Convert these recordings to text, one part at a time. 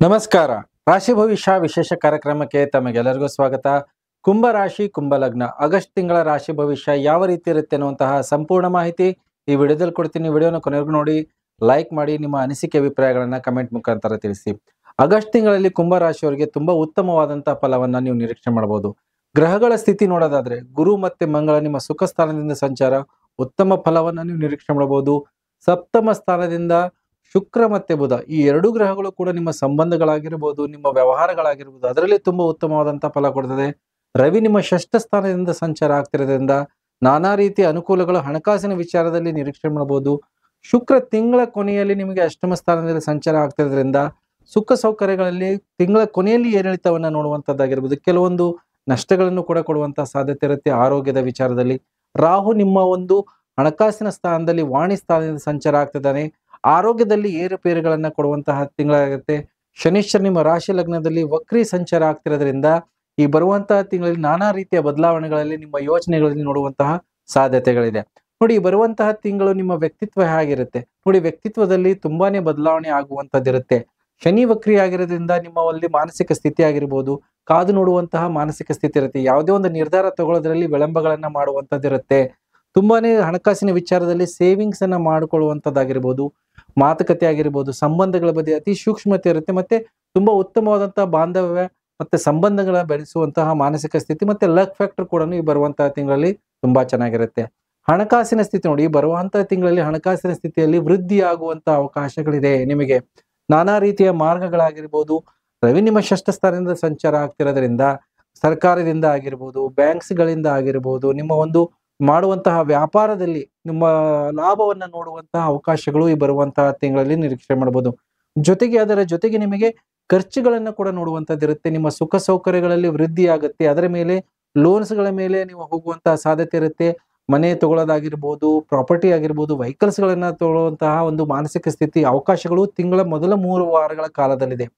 ನಮಸ್ಕಾರ. ರಾಶಿ ಭವಿಷ್ಯ ವಿಶೇಷ ಕಾರ್ಯಕ್ರಮಕ್ಕೆ ತಮಗೆಲ್ಲರಿಗೂ ಸ್ವಾಗತ. ಕುಂಭ ರಾಶಿ ಕುಂಭ ಲಗ್ನ ಆಗಸ್ಟ್ ತಿಂಗಳ ರಾಶಿ ಭವಿಷ್ಯ ಯಾವ ರೀತಿ ಇರುತ್ತೆ ಅನ್ನುವಂತಹ ಸಂಪೂರ್ಣ ಮಾಹಿತಿ ಈ ವಿಡಿಯೋದಲ್ಲಿ ಕೊಡ್ತೀನಿ. ವಿಡಿಯೋನ ಕೊನೆವರೆಗೂ ನೋಡಿ, ಲೈಕ್ ಮಾಡಿ, ನಿಮ್ಮ ಅನಿಸಿಕೆ ಅಭಿಪ್ರಾಯಗಳನ್ನ ಕಮೆಂಟ್ ಮುಖಾಂತರ ತಿಳಿಸಿ. ಆಗಸ್ಟ್ ತಿಂಗಳಲ್ಲಿ ಕುಂಭ ರಾಶಿಯವರಿಗೆ ತುಂಬಾ ಉತ್ತಮವಾದಂತಹ ಫಲವನ್ನ ನೀವು ನಿರೀಕ್ಷೆ ಮಾಡಬಹುದು. ಗ್ರಹಗಳ ಸ್ಥಿತಿ ನೋಡೋದಾದ್ರೆ ಗುರು ಮತ್ತೆ ಮಂಗಳ ನಿಮ್ಮ ಸುಖ ಸ್ಥಾನದಿಂದ ಸಂಚಾರ ಉತ್ತಮ ಫಲವನ್ನ ನೀವು ನಿರೀಕ್ಷೆ ಮಾಡಬಹುದು. ಸಪ್ತಮ ಸ್ಥಾನದಿಂದ ಶುಕ್ರ ಮತ್ತೆ ಬುಧ ಈ ಎರಡು ಗ್ರಹಗಳು ಕೂಡ ನಿಮ್ಮ ಸಂಬಂಧಗಳಾಗಿರ್ಬೋದು, ನಿಮ್ಮ ವ್ಯವಹಾರಗಳಾಗಿರ್ಬೋದು, ಅದರಲ್ಲಿ ತುಂಬಾ ಉತ್ತಮವಾದಂತಹ ಫಲ ಕೊಡ್ತದೆ. ರವಿ ನಿಮ್ಮ ಷಷ್ಠ ಸ್ಥಾನದಿಂದ ಸಂಚಾರ ಆಗ್ತಿರೋದ್ರಿಂದ ನಾನಾ ರೀತಿಯ ಅನುಕೂಲಗಳು ಹಣಕಾಸಿನ ವಿಚಾರದಲ್ಲಿ ನಿರೀಕ್ಷೆ ಮಾಡಬಹುದು. ಶುಕ್ರ ತಿಂಗಳ ಕೊನೆಯಲ್ಲಿ ನಿಮಗೆ ಅಷ್ಟಮ ಸ್ಥಾನದಲ್ಲಿ ಸಂಚಾರ ಆಗ್ತಿರೋದ್ರಿಂದ ಸುಖ ಸೌಕರ್ಯಗಳಲ್ಲಿ ತಿಂಗಳ ಕೊನೆಯಲ್ಲಿ ಏರಿಳಿತವನ್ನ ನೋಡುವಂತದ್ದಾಗಿರ್ಬೋದು. ಕೆಲವೊಂದು ನಷ್ಟಗಳನ್ನು ಕೂಡ ಕೊಡುವಂತಹ ಸಾಧ್ಯತೆ ಇರುತ್ತೆ. ಆರೋಗ್ಯದ ವಿಚಾರದಲ್ಲಿ ರಾಹು ನಿಮ್ಮ ಒಂದು ಹಣಕಾಸಿನ ಸ್ಥಾನದಲ್ಲಿ ವಾಣಿ ಸ್ಥಾನದಿಂದ ಸಂಚಾರ ಆಗ್ತಿದ್ದಾನೆ. ಆರೋಗ್ಯದಲ್ಲಿ ಏರುಪೇರುಗಳನ್ನ ಕೊಡುವಂತಹ ತಿಂಗಳಾಗುತ್ತೆ. ಶನೀಶ್ವರ ನಿಮ್ಮ ರಾಶಿ ಲಗ್ನದಲ್ಲಿ ವಕ್ರಿ ಸಂಚಾರ ಆಗ್ತಿರೋದ್ರಿಂದ ಈ ಬರುವಂತಹ ತಿಂಗಳಲ್ಲಿ ನಾನಾ ರೀತಿಯ ಬದಲಾವಣೆಗಳಲ್ಲಿ ನಿಮ್ಮ ಯೋಚನೆಗಳಲ್ಲಿ ನೋಡುವಂತಹ ಸಾಧ್ಯತೆಗಳಿದೆ. ನೋಡಿ, ಬರುವಂತಹ ತಿಂಗಳು ನಿಮ್ಮ ವ್ಯಕ್ತಿತ್ವ ಹೇಗಿರುತ್ತೆ ನೋಡಿ. ವ್ಯಕ್ತಿತ್ವದಲ್ಲಿ ತುಂಬಾನೇ ಬದಲಾವಣೆ ಆಗುವಂತದ್ದಿರುತ್ತೆ. ಶನಿ ವಕ್ರಿ ಆಗಿರೋದ್ರಿಂದ ನಿಮ್ಮಲ್ಲಿ ಮಾನಸಿಕ ಸ್ಥಿತಿ ಆಗಿರ್ಬೋದು, ಕಾದು ನೋಡುವಂತಹ ಮಾನಸಿಕ ಸ್ಥಿತಿ ಇರುತ್ತೆ. ಯಾವುದೇ ಒಂದು ನಿರ್ಧಾರ ತಗೊಳ್ಳೋದ್ರಲ್ಲಿ ವಿಳಂಬಗಳನ್ನ ಮಾಡುವಂತದ್ದಿರುತ್ತೆ. ತುಂಬಾನೇ ಹಣಕಾಸಿನ ವಿಚಾರದಲ್ಲಿ ಸೇವಿಂಗ್ಸ್ ಅನ್ನ ಮಾಡಿಕೊಳ್ಳುವಂತದ್ದಾಗಿರ್ಬೋದು, ಮಾತುಕತೆ ಆಗಿರ್ಬೋದು, ಸಂಬಂಧಗಳ ಬಗ್ಗೆ ಅತಿ ಸೂಕ್ಷ್ಮತೆ ಇರುತ್ತೆ. ಮತ್ತೆ ತುಂಬಾ ಉತ್ತಮವಾದಂತಹ ಬಾಂಧವ್ಯ ಮತ್ತೆ ಸಂಬಂಧಗಳ ಬೆಳೆಸುವಂತಹ ಮಾನಸಿಕ ಸ್ಥಿತಿ ಮತ್ತೆ ಲಕ್ ಫ್ಯಾಕ್ಟರ್ ಕೂಡ ಈ ಬರುವಂತಹ ತಿಂಗಳಲ್ಲಿ ತುಂಬಾ ಚೆನ್ನಾಗಿರುತ್ತೆ. ಹಣಕಾಸಿನ ಸ್ಥಿತಿ ನೋಡಿ, ಬರುವಂತಹ ತಿಂಗಳಲ್ಲಿ ಹಣಕಾಸಿನ ಸ್ಥಿತಿಯಲ್ಲಿ ವೃದ್ಧಿ ಆಗುವಂತಹ ಅವಕಾಶಗಳಿದೆ. ನಿಮಗೆ ನಾನಾ ರೀತಿಯ ಮಾರ್ಗಗಳಾಗಿರ್ಬೋದು. ರವಿ ನಿಮ್ಮ ಷಷ್ಠ ಸ್ಥಾನದಿಂದ ಸಂಚಾರ ಆಗ್ತಿರೋದ್ರಿಂದ ಸರ್ಕಾರದಿಂದ ಆಗಿರ್ಬೋದು, ಬ್ಯಾಂಕ್ಸ್ ಗಳಿಂದ ಆಗಿರ್ಬೋದು, ನಿಮ್ಮ ಒಂದು ಮಾಡುವಂತಹ ವ್ಯಾಪಾರದಲ್ಲಿ ನಿಮ್ಮ ಲಾಭವನ್ನ ನೋಡುವಂತಹ ಅವಕಾಶಗಳು ಈ ಬರುವಂತಹ ತಿಂಗಳಲ್ಲಿ ನಿರೀಕ್ಷೆ ಮಾಡಬಹುದು. ಜೊತೆಗೆ ಅದರ ಜೊತೆಗೆ ನಿಮಗೆ ಖರ್ಚುಗಳನ್ನ ಕೂಡ ನೋಡುವಂತದ್ದಿರುತ್ತೆ. ನಿಮ್ಮ ಸುಖ ಸೌಕರ್ಯಗಳಲ್ಲಿ ವೃದ್ಧಿ ಆಗುತ್ತೆ. ಅದರ ಮೇಲೆ ಲೋನ್ಸ್ ಗಳ ಮೇಲೆ ನೀವು ಹೋಗುವಂತಹ ಸಾಧ್ಯತೆ ಇರುತ್ತೆ. ಮನೆ ತಗೊಳ್ಳೋದಾಗಿರ್ಬೋದು, ಪ್ರಾಪರ್ಟಿ ಆಗಿರ್ಬೋದು, ವೆಹಿಕಲ್ಸ್ ಗಳನ್ನ ತಗೊಳ್ಳುವಂತಹ ಒಂದು ಮಾನಸಿಕ ಸ್ಥಿತಿ ಅವಕಾಶಗಳು ತಿಂಗಳ ಮೊದಲ 3 ವಾರಗಳ ಕಾಲದಲ್ಲಿದೆ.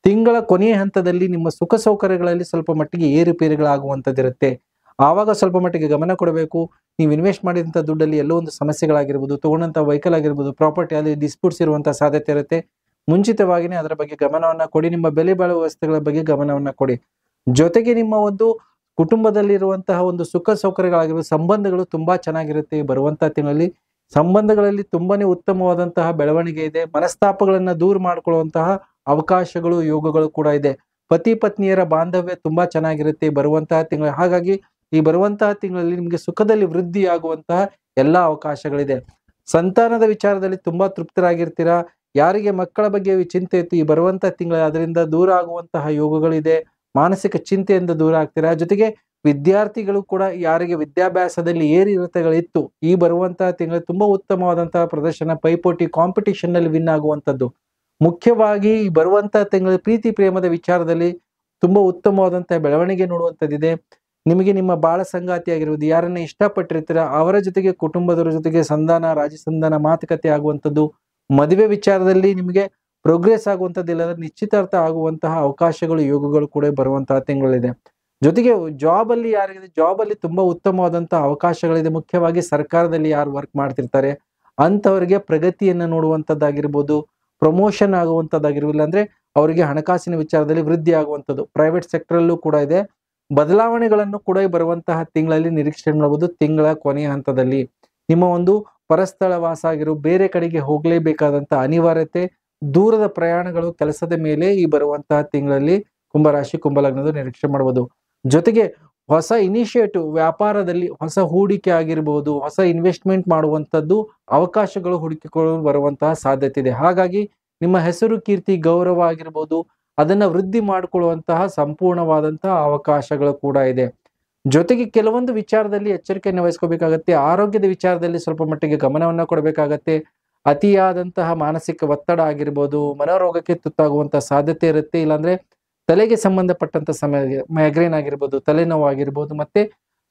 ತಿಂಗಳ ಕೊನೆಯ ಹಂತದಲ್ಲಿ ನಿಮ್ಮ ಸುಖ ಸೌಕರ್ಯಗಳಲ್ಲಿ ಸ್ವಲ್ಪ ಮಟ್ಟಿಗೆ ಏರುಪೇರುಗಳಾಗುವಂತದ್ದಿರುತ್ತೆ. ಆವಾಗ ಸ್ವಲ್ಪ ಮಟ್ಟಿಗೆ ಗಮನ ಕೊಡಬೇಕು. ನೀವು ಇನ್ವೆಸ್ಟ್ ಮಾಡಿದಂಥ ದುಡ್ಡಲ್ಲಿ ಎಲ್ಲೋ ಒಂದು ಸಮಸ್ಯೆಗಳಾಗಿರ್ಬೋದು, ತಗೊಂಡಂಥ ವೆಹಿಕಲ್ ಆಗಿರ್ಬೋದು, ಪ್ರಾಪರ್ಟಿ ಅಲ್ಲಿ ಡಿಸ್ಪ್ಯೂಟ್ಸ್ ಇರುವಂತಹ ಸಾಧ್ಯತೆ ಇರುತ್ತೆ. ಮುಂಚಿತವಾಗಿನೇ ಅದರ ಬಗ್ಗೆ ಗಮನವನ್ನ ಕೊಡಿ. ನಿಮ್ಮ ಬೆಲೆ ಬಾಳುವ ವಸ್ತುಗಳ ಬಗ್ಗೆ ಗಮನವನ್ನ ಕೊಡಿ. ಜೊತೆಗೆ ನಿಮ್ಮ ಒಂದು ಕುಟುಂಬದಲ್ಲಿರುವಂತಹ ಒಂದು ಸುಖ ಸೌಕರ್ಯಗಳಾಗಿರ್ಬೋದು, ಸಂಬಂಧಗಳು ತುಂಬಾ ಚೆನ್ನಾಗಿರುತ್ತೆ. ಬರುವಂತಹ ತಿಂಗಳಲ್ಲಿ ಸಂಬಂಧಗಳಲ್ಲಿ ತುಂಬಾನೇ ಉತ್ತಮವಾದಂತಹ ಬೆಳವಣಿಗೆ ಇದೆ. ಮನಸ್ತಾಪಗಳನ್ನ ದೂರ ಮಾಡ್ಕೊಳ್ಳುವಂತಹ ಅವಕಾಶಗಳು, ಯೋಗಗಳು ಕೂಡ ಇದೆ. ಪತಿ ಪತ್ನಿಯರ ಬಾಂಧವ್ಯ ತುಂಬಾ ಚೆನ್ನಾಗಿರುತ್ತೆ ಬರುವಂತಹ ತಿಂಗಳು. ಹಾಗಾಗಿ ಈ ಬರುವಂತಹ ತಿಂಗಳಲ್ಲಿ ನಿಮಗೆ ಸುಖದಲ್ಲಿ ವೃದ್ಧಿ ಆಗುವಂತಹ ಎಲ್ಲಾ ಅವಕಾಶಗಳಿದೆ. ಸಂತಾನದ ವಿಚಾರದಲ್ಲಿ ತುಂಬಾ ತೃಪ್ತರಾಗಿರ್ತೀರಾ. ಯಾರಿಗೆ ಮಕ್ಕಳ ಬಗ್ಗೆ ಚಿಂತೆ ಇತ್ತು, ಈ ಬರುವಂತಹ ತಿಂಗಳ ಅದರಿಂದ ದೂರ ಆಗುವಂತಹ ಯೋಗಗಳಿದೆ. ಮಾನಸಿಕ ಚಿಂತೆಯಿಂದ ದೂರ ಆಗ್ತೀರಾ. ಜೊತೆಗೆ ವಿದ್ಯಾರ್ಥಿಗಳು ಕೂಡ ಯಾರಿಗೆ ವಿದ್ಯಾಭ್ಯಾಸದಲ್ಲಿ ಏರಿಳಿತಗಳಿತ್ತು, ಈ ಬರುವಂತಹ ತಿಂಗಳು ತುಂಬಾ ಉತ್ತಮವಾದಂತಹ ಪ್ರದರ್ಶನ, ಪೈಪೋಟಿ, ಕಾಂಪಿಟಿಷನ್ ನಲ್ಲಿ ವಿನ್ ಆಗುವಂಥದ್ದು. ಮುಖ್ಯವಾಗಿ ಈ ಬರುವಂತಹ ತಿಂಗಳ ಪ್ರೀತಿ ಪ್ರೇಮದ ವಿಚಾರದಲ್ಲಿ ತುಂಬಾ ಉತ್ತಮವಾದಂತಹ ಬೆಳವಣಿಗೆ ನೋಡುವಂಥದ್ದಿದೆ. ನಿಮಗೆ ನಿಮ್ಮ ಬಾಳ ಸಂಗಾತಿ ಆಗಿರುವುದು, ಯಾರನ್ನ ಇಷ್ಟಪಟ್ಟಿರ್ತೀರ ಅವರ ಜೊತೆಗೆ ಕುಟುಂಬದವರ ಜೊತೆಗೆ ಸಂಧಾನ, ರಾಜಿ ಸಂಧಾನ, ಮಾತುಕತೆ ಆಗುವಂಥದ್ದು. ಮದುವೆ ವಿಚಾರದಲ್ಲಿ ನಿಮಗೆ ಪ್ರೋಗ್ರೆಸ್ ಆಗುವಂಥದ್ದು, ಇಲ್ಲದ್ರೆ ನಿಶ್ಚಿತಾರ್ಥ ಆಗುವಂತಹ ಅವಕಾಶಗಳು, ಯೋಗಗಳು ಕೂಡ ಬರುವಂತಹ ತಿಂಗಳಿದೆ. ಜೊತೆಗೆ ಜಾಬ್ ಅಲ್ಲಿ ಯಾರಿಗಿದೆ, ಜಾಬ್ ಅಲ್ಲಿ ತುಂಬಾ ಉತ್ತಮವಾದಂತಹ ಅವಕಾಶಗಳಿದೆ. ಮುಖ್ಯವಾಗಿ ಸರ್ಕಾರದಲ್ಲಿ ಯಾರು ವರ್ಕ್ ಮಾಡ್ತಿರ್ತಾರೆ ಅಂತವರಿಗೆ ಪ್ರಗತಿಯನ್ನ ನೋಡುವಂಥದ್ದಾಗಿರ್ಬೋದು, ಪ್ರಮೋಷನ್ ಆಗುವಂಥದ್ದಾಗಿರ್ಬೋದು, ಅಂದ್ರೆ ಅವರಿಗೆ ಹಣಕಾಸಿನ ವಿಚಾರದಲ್ಲಿ ವೃದ್ಧಿ ಆಗುವಂಥದ್ದು. ಪ್ರೈವೇಟ್ ಸೆಕ್ಟರ್ ಅಲ್ಲೂ ಕೂಡ ಇದೆ. ಬದಲಾವಣೆಗಳನ್ನು ಕೂಡ ಬರುವಂತಹ ತಿಂಗಳಲ್ಲಿ ನಿರೀಕ್ಷೆ ಮಾಡಬಹುದು. ತಿಂಗಳ ಕೊನೆಯ ಹಂತದಲ್ಲಿ ನಿಮ್ಮ ಒಂದು ಪರಸ್ಥಳ ವಾಸ ಆಗಿರೋ ಬೇರೆ ಕಡೆಗೆ ಹೋಗ್ಲೇಬೇಕಾದಂತಹ ಅನಿವಾರ್ಯತೆ, ದೂರದ ಪ್ರಯಾಣಗಳು, ಕೆಲಸದ ಮೇಲೆ ಈ ಬರುವಂತಹ ತಿಂಗಳಲ್ಲಿ ಕುಂಭರಾಶಿ ಕುಂಭಲಗ್ನದ ನಿರೀಕ್ಷೆ ಮಾಡಬಹುದು. ಜೊತೆಗೆ ಹೊಸ ಇನಿಷಿಯೇಟಿವ್ ವ್ಯಾಪಾರದಲ್ಲಿ ಹೊಸ ಹೂಡಿಕೆ ಆಗಿರ್ಬೋದು, ಹೊಸ ಇನ್ವೆಸ್ಟ್ಮೆಂಟ್ ಮಾಡುವಂಥದ್ದು ಅವಕಾಶಗಳು ಹುಡುಕಿಕೊಳ್ಳಲು ಬರುವಂತಹ ಸಾಧ್ಯತೆ ಇದೆ. ಹಾಗಾಗಿ ನಿಮ್ಮ ಹೆಸರು, ಕೀರ್ತಿ, ಗೌರವ ಆಗಿರ್ಬೋದು ಅದನ್ನ ವೃದ್ಧಿ ಮಾಡಿಕೊಳ್ಳುವಂತಹ ಸಂಪೂರ್ಣವಾದಂತಹ ಅವಕಾಶಗಳು ಕೂಡ ಇದೆ. ಜೊತೆಗೆ ಕೆಲವೊಂದು ವಿಚಾರದಲ್ಲಿ ಎಚ್ಚರಿಕೆಯನ್ನು ವಹಿಸ್ಕೋಬೇಕಾಗತ್ತೆ. ಆರೋಗ್ಯದ ವಿಚಾರದಲ್ಲಿ ಸ್ವಲ್ಪ ಮಟ್ಟಿಗೆ ಗಮನವನ್ನ ಕೊಡಬೇಕಾಗತ್ತೆ. ಅತಿಯಾದಂತಹ ಮಾನಸಿಕ ಒತ್ತಡ ಆಗಿರ್ಬೋದು, ಮನೋರೋಗಕ್ಕೆ ತುತ್ತಾಗುವಂತಹ ಸಾಧ್ಯತೆ ಇರುತ್ತೆ. ಇಲ್ಲಾಂದ್ರೆ ತಲೆಗೆ ಸಂಬಂಧಪಟ್ಟಂತ ಸಮಯ ಮೈಗ್ರೇನ್ ಆಗಿರ್ಬೋದು, ತಲೆನೋವು ಆಗಿರ್ಬೋದು, ಮತ್ತೆ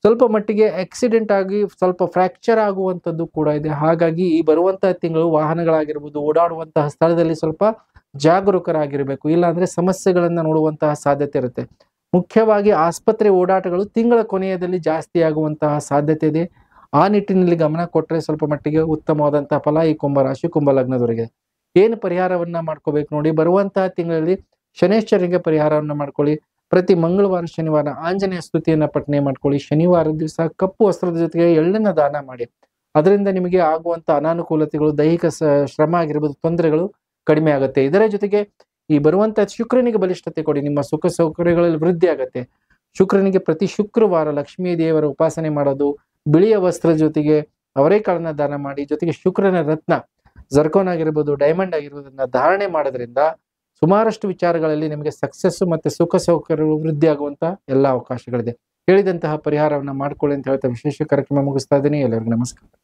ಸ್ವಲ್ಪ ಮಟ್ಟಿಗೆ ಆಕ್ಸಿಡೆಂಟ್ ಆಗಿ ಸ್ವಲ್ಪ ಫ್ರಾಕ್ಚರ್ ಆಗುವಂಥದ್ದು ಕೂಡ ಇದೆ. ಹಾಗಾಗಿ ಈ ಬರುವಂತಹ ತಿಂಗಳು ವಾಹನಗಳಾಗಿರ್ಬೋದು, ಓಡಾಡುವಂತಹ ಸ್ಥಳದಲ್ಲಿ ಸ್ವಲ್ಪ ಜಾಗರೂಕರಾಗಿರ್ಬೇಕು. ಇಲ್ಲಾಂದ್ರೆ ಸಮಸ್ಯೆಗಳನ್ನ ನೋಡುವಂತಹ ಸಾಧ್ಯತೆ ಇರುತ್ತೆ. ಮುಖ್ಯವಾಗಿ ಆಸ್ಪತ್ರೆ ಓಡಾಟಗಳು ತಿಂಗಳ ಕೊನೆಯದಲ್ಲಿ ಜಾಸ್ತಿ ಆಗುವಂತಹ ಸಾಧ್ಯತೆ ಇದೆ. ಆ ನಿಟ್ಟಿನಲ್ಲಿ ಗಮನ ಕೊಟ್ಟರೆ ಸ್ವಲ್ಪ ಮಟ್ಟಿಗೆ ಉತ್ತಮವಾದಂತಹ ಫಲ ಈ ಕುಂಭರಾಶಿ ಕುಂಭ ಲಗ್ನದವರಿಗೆ. ಏನು ಪರಿಹಾರವನ್ನ ಮಾಡ್ಕೋಬೇಕು ನೋಡಿ, ಬರುವಂತಹ ತಿಂಗಳಲ್ಲಿ ಶನೇಶ್ವರನಿಗೆ ಪರಿಹಾರವನ್ನ ಮಾಡ್ಕೊಳ್ಳಿ. ಪ್ರತಿ ಮಂಗಳವಾರ ಶನಿವಾರ ಆಂಜನೇಯ ಸ್ತುತಿಯನ್ನ ಪಠನೆ ಮಾಡ್ಕೊಳ್ಳಿ. ಶನಿವಾರದ ದಿವಸ ಕಪ್ಪು ವಸ್ತ್ರದ ಜೊತೆಗೆ ಎಳ್ಳನ್ನ ದಾನ ಮಾಡಿ. ಅದರಿಂದ ನಿಮಗೆ ಆಗುವಂತ ಅನಾನುಕೂಲತೆಗಳು, ದೈಹಿಕ ಶ್ರಮ ಆಗಿರ್ಬೋದು, ತೊಂದರೆಗಳು ಕಡಿಮೆ ಆಗುತ್ತೆ. ಇದರ ಜೊತೆಗೆ ಈ ಬರುವಂತ ಶುಕ್ರನಿಗೆ ಬಲಿಷ್ಠತೆ ಕೊಡಿ, ನಿಮ್ಮ ಸುಖ ಸೌಕರ್ಯಗಳಲ್ಲಿ ವೃದ್ಧಿ ಆಗುತ್ತೆ. ಶುಕ್ರನಿಗೆ ಪ್ರತಿ ಶುಕ್ರವಾರ ಲಕ್ಷ್ಮೀ ದೇವರ ಉಪಾಸನೆ ಮಾಡೋದು, ಬಿಳಿಯ ವಸ್ತ್ರದ ಜೊತೆಗೆ ಅವರೇಕಾಳನ್ನ ದಾನ ಮಾಡಿ, ಜೊತೆಗೆ ಶುಕ್ರನ ರತ್ನ ಜರ್ಕೋನ್ ಆಗಿರ್ಬೋದು, ಡೈಮಂಡ್ ಆಗಿರ್ಬೋದನ್ನ ಧಾರಣೆ ಮಾಡೋದ್ರಿಂದ ಸುಮಾರಷ್ಟು ವಿಚಾರಗಳಲ್ಲಿ ನಿಮಗೆ ಸಕ್ಸಸ್ಸು ಮತ್ತೆ ಸುಖ ಸೌಕರ್ಯಗಳು ವೃದ್ಧಿ ಆಗುವಂತ ಎಲ್ಲ ಅವಕಾಶಗಳಿದೆ. ಹೇಳಿದಂತಹ ಪರಿಹಾರವನ್ನ ಮಾಡ್ಕೊಳ್ಳಿ ಅಂತ ಹೇಳ್ತಾ ವಿಶೇಷ ಕಾರ್ಯಕ್ರಮ ಮುಗಿಸ್ತಾ ಇದ್ದೀನಿ. ಎಲ್ಲರಿಗೂ ನಮಸ್ಕಾರ.